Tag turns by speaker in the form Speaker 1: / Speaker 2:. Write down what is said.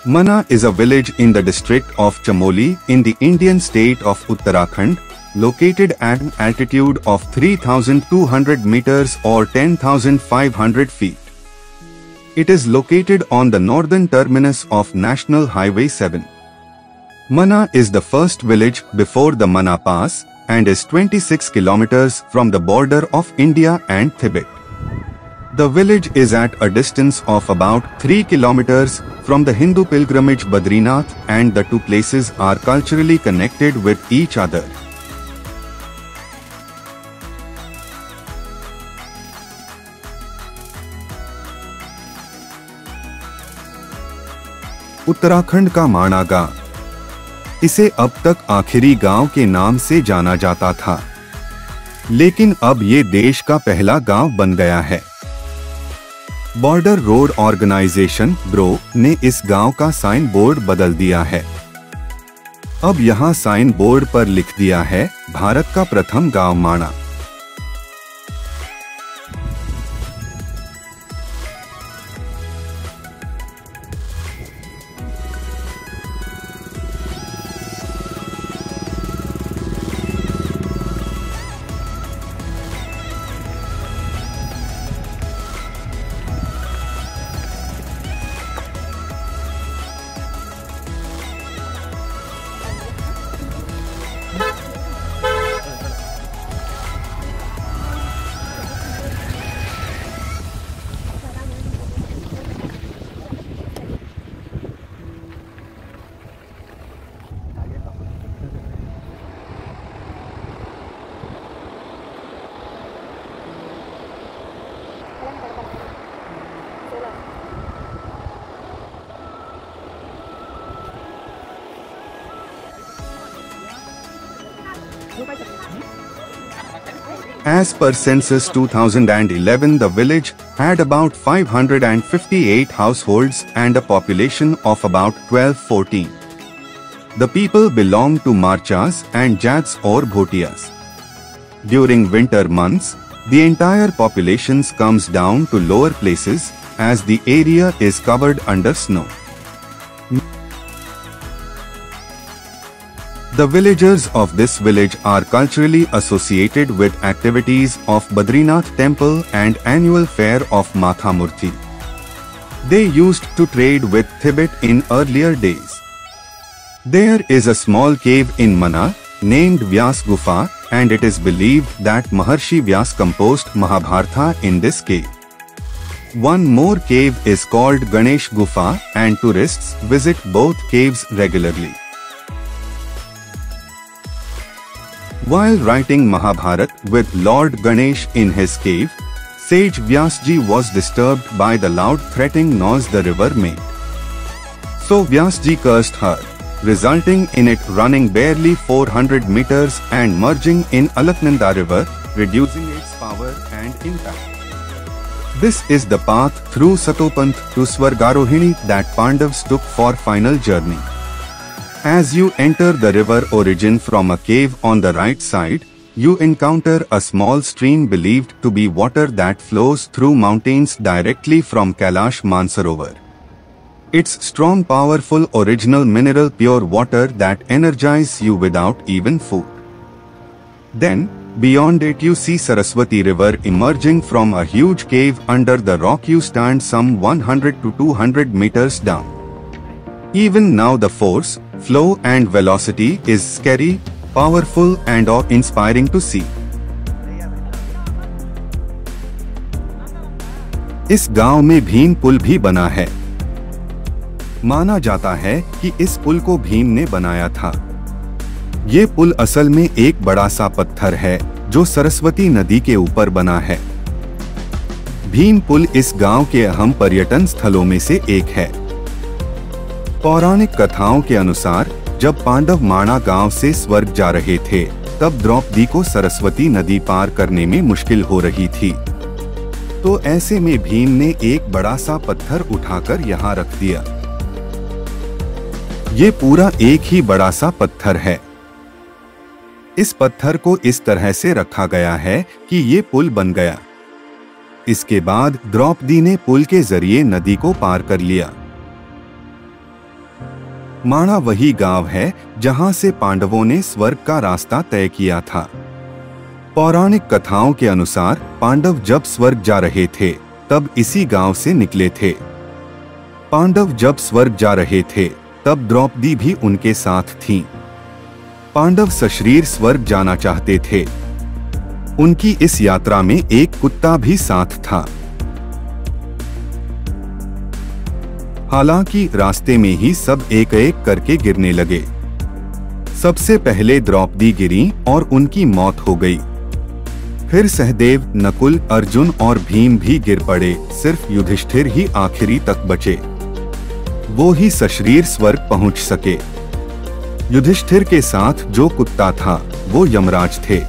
Speaker 1: Mana is a village in the district of Chamoli in the Indian state of Uttarakhand, located at an altitude of 3,200 meters or 10,500 feet. It is located on the northern terminus of National Highway 7. Mana is the first village before the Mana Pass and is 26 kilometers from the border of India and Tibet. The village is at a distance of about 3 kilometers from the Hindu pilgrimage Badrinath, and the two places are culturally connected with each other. Uttarakhand का माणा गांव, इसे अब तक आखिरी गांव के नाम से जाना जाता था, लेकिन अब ये देश का पहला गांव बन गया है। बॉर्डर रोड ऑर्गेनाइजेशन ब्रो ने इस गांव का साइन बोर्ड बदल दिया है। अब यहाँ साइन बोर्ड पर लिख दिया है भारत का प्रथम गांव माणा। As per census 2011, the village had about 558 households and a population of about 1214. The people belong to Marchas and Jats or Bhotiyas. During winter months, the entire population comes down to lower places as the area is covered under snow. The villagers of this village are culturally associated with activities of Badrinath temple and annual fair of Mathamurti. They used to trade with Tibet in earlier days. There is a small cave in Mana named Vyas Gufa, and it is believed that Maharshi Vyas composed Mahabharata in this cave. One more cave is called Ganesh Gufa, and tourists visit both caves regularly. While writing Mahabharata with Lord Ganesh in his cave, sage Vyasji was disturbed by the loud threatening noise the river made. So Vyasji cursed her, resulting in it running barely 400 meters and merging in Alaknanda river, reducing its power and impact. This is the path through Satopanth to Swargarohini that Pandavas took for final journey. As you enter the river origin from a cave on the right side, you encounter a small stream believed to be water that flows through mountains directly from Kailash Mansarovar. It's strong, powerful, original mineral pure water that energizes you without even food. Then, beyond it you see Saraswati river emerging from a huge cave under the rock. You stand some 100 to 200 meters down. Even now the force, flow and velocity is scary, powerful and awe-inspiring to see. इस गांव में भीम पुल भी बना है। माना जाता है कि इस पुल को भीम ने बनाया था। ये पुल असल में एक बड़ा सा पत्थर है जो सरस्वती नदी के ऊपर बना है। भीम पुल इस गांव के अहम पर्यटन स्थलों में से एक है। पौराणिक कथाओं के अनुसार जब पांडव माणा गांव से स्वर्ग जा रहे थे, तब द्रौपदी को सरस्वती नदी पार करने में मुश्किल हो रही थी। तो ऐसे में भीम ने एक बड़ा सा पत्थर उठाकर यहाँ रख दिया। ये पूरा एक ही बड़ा सा पत्थर है। इस पत्थर को इस तरह से रखा गया है कि ये पुल बन गया। इसके बाद द्रौपदी ने पुल के जरिए नदी को पार कर लिया। माणा वही गांव है जहां से पांडवों ने स्वर्ग का रास्ता तय किया था। पौराणिक कथाओं के अनुसार पांडव जब स्वर्ग जा रहे थे तब इसी गांव से निकले थे। पांडव जब स्वर्ग जा रहे थे तब द्रौपदी भी उनके साथ थीं। पांडव सशरीर स्वर्ग जाना चाहते थे। उनकी इस यात्रा में एक कुत्ता भी साथ था। हालांकि रास्ते में ही सब एक एक करके गिरने लगे। सबसे पहले द्रौपदी गिरी और उनकी मौत हो गई। फिर सहदेव, नकुल, अर्जुन और भीम भी गिर पड़े। सिर्फ युधिष्ठिर ही आखिरी तक बचे। वो ही सशरीर स्वर्ग पहुंच सके। युधिष्ठिर के साथ जो कुत्ता था वो यमराज थे।